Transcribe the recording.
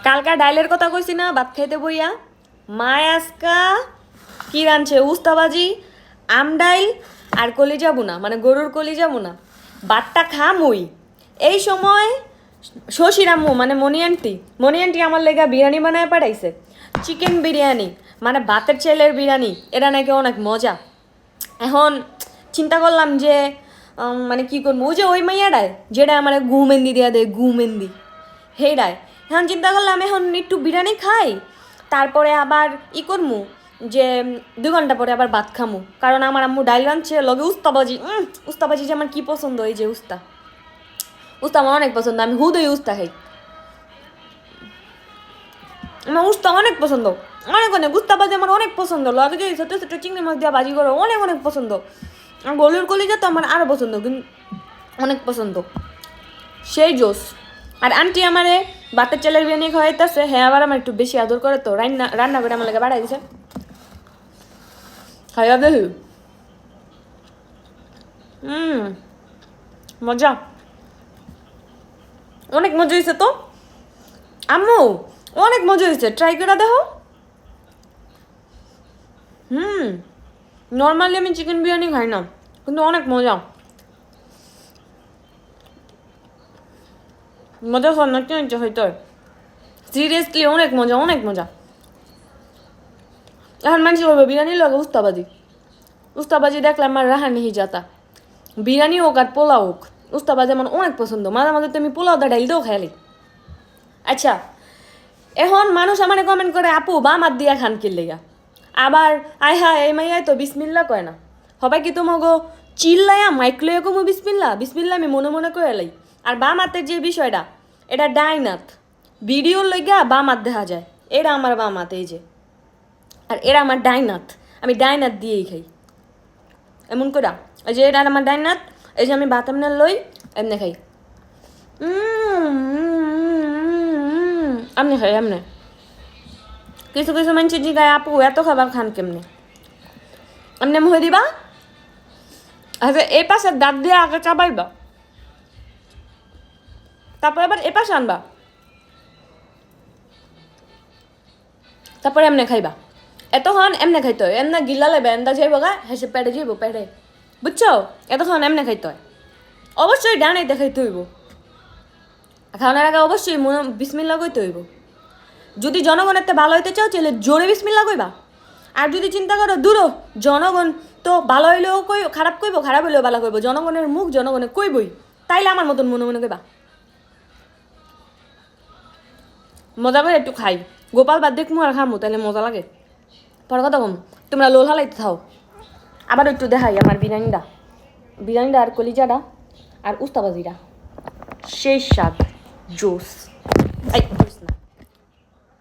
কালকা ডাইলের কথা কইছি না ভাত খাইতে বইয়া, মায় আজকা কি রাঁধছে উস্তাবাজি, আম ডাইল আর কলিজা বুনা, মানে গরুর কলিজা বুনা। ভাতটা খামুই এই সময় শশীর আম্মু মানে মনি আন্টি আমার লেগা বিরিয়ানি বানায় পাঠাইছে, চিকেন বিরিয়ানি, মানে ভাতের চাইলের বিরিয়ানি, এটা নাকি অনেক মজা। এখন চিন্তা করলাম যে মানে কি করবো, ওই যে ওই মাইয়াটায় যেটা আমার গুমেন্দি দিয়া দেয়, গুমেন্দি হেইডায়। এখন চিন্তা করলাম এখন একটু বিরিয়ানি খাই, তারপরে আবার ই করমু যে 2 ঘন্টা পরে আবার ভাত খামু, কারণ আমার আম্মু ডাইল রাঁধছে লগে উস্তাবাজি। উস্তাবাজি যে আমার কি পছন্দ, এই যে উস্তা উস্তা আমার অনেক পছন্দ, আমি হুদই উস্তা খাই, আমার উস্তা অনেক পছন্দ, অনেক অনেক উস্তাবাজি আমার অনেক পছন্দ। লগে যে ছোটো ছোটো চিংড়ি মাছ দিয়ে বাজি করো অনেক অনেক পছন্দ। আর গলুর কলিজা তো আমার আরও পছন্দ, কিন্তু অনেক পছন্দ, সেই জোস। আর আন্টি আমারে ভাতের চালের বিরিয়ানি খাওয়াইতেছে, হ্যাঁ আবার আমার একটু বেশি আদর করে, তো রান্না রান্না করে আমার লাগে বাড়াই দিছে, খাইয়া দেখি। মজা, অনেক মজা হয়েছে তো আম্মু, অনেক মজা হয়েছে, ট্রাই করে দেখো। নর্মালি আমি চিকেন বিরিয়ানি খাই না, কিন্তু অনেক মজা, মজা হয় না কেন হয়তো, সিরিয়াসলি অনেক মজা, অনেক মজা। এখন মানুষ বলবে বিরিয়ানি লগে উস্তাবাজি, উস্তাবাজি দেখলে আমার রাহানি যাতা, বিরিয়ানি হোক আর পোলাও হোক, উস্তাবাজি আমার অনেক পছন্দ। মাঝে মাঝে তো আমি পোলাও দা ডাইল দিয়েও খাইলি। আচ্ছা, এখন মানুষ আমার কমেন্ট করে আপু বা মাত দিয়া খান কিনলেগা, আবার আয় হ্যাঁ এই মাইয়াই তো বিসমিল্লা কয় না, সবাই কি তোমাগো চিল্লায়া মাইক লইয়া কমু বিসমিল্লা, বিসমিল্লা আমি মনে মনে করে লাই। আর বা মাতের যে বিষয়টা, এটা ডাইনাথ ভিডিওর লইগা বা মাত দেখা যায়, এরা আমার বা মাত এই যে, আর এরা আমার ডাইনাথ, আমি ডাইনাথ দিয়েই খাই এমন করা। এই যে এটা আমার ডাইনাথ, এই যে আমি ভাত এমনি লই এমনি খাই, এমনি খাই এমনি। কিছু কিছু মানুষ জিগায় আপু এত খাবার খান কেমনে, এমনি মুহে দিবা, আচ্ছা এই পাশে দাঁত দিয়ে আগে চাবাইবা, তারপর আবার এ পাশে আনবা, তারপরে এমনি খাইবা। এতক্ষণ এমনি খাইতে হয়, এমনি গিলা লাগবে, এমদা যাইব গা হেসে পেটে যাইব পেটে, বুঝছো? এতক্ষণ এমনি খাইতে হয়, অবশ্যই ডানাইতে খাইতে হইব, খাওয়ানোর আগে অবশ্যই বিসমিল্লা কইতে হইব। যদি জনগণের তে ভালো হইতে চাও তাহলে জোরে বিসমিল্লা কইবা, আর যদি চিন্তা করো দূরো জনগণ তো ভালো হইলেও কই খারাপ কইব, খারাপ হইলেও ভালো কইব, জনগণের মুখ জনগণে কইবই, তাইলে আমার মতন মনে মনে কইবা। মজা করে একটু খাই, গোপাল বাদ দেখমু আর খামু, তাহলে মজা লাগে। পরে কথা কম, তোমরা লোল হালাইতে থাও, আবার একটু দেখাই আমার বিরিয়ানিটা আর কলিজাটা আর উস্তাবাজিটা, সেই স্বাদ জোস।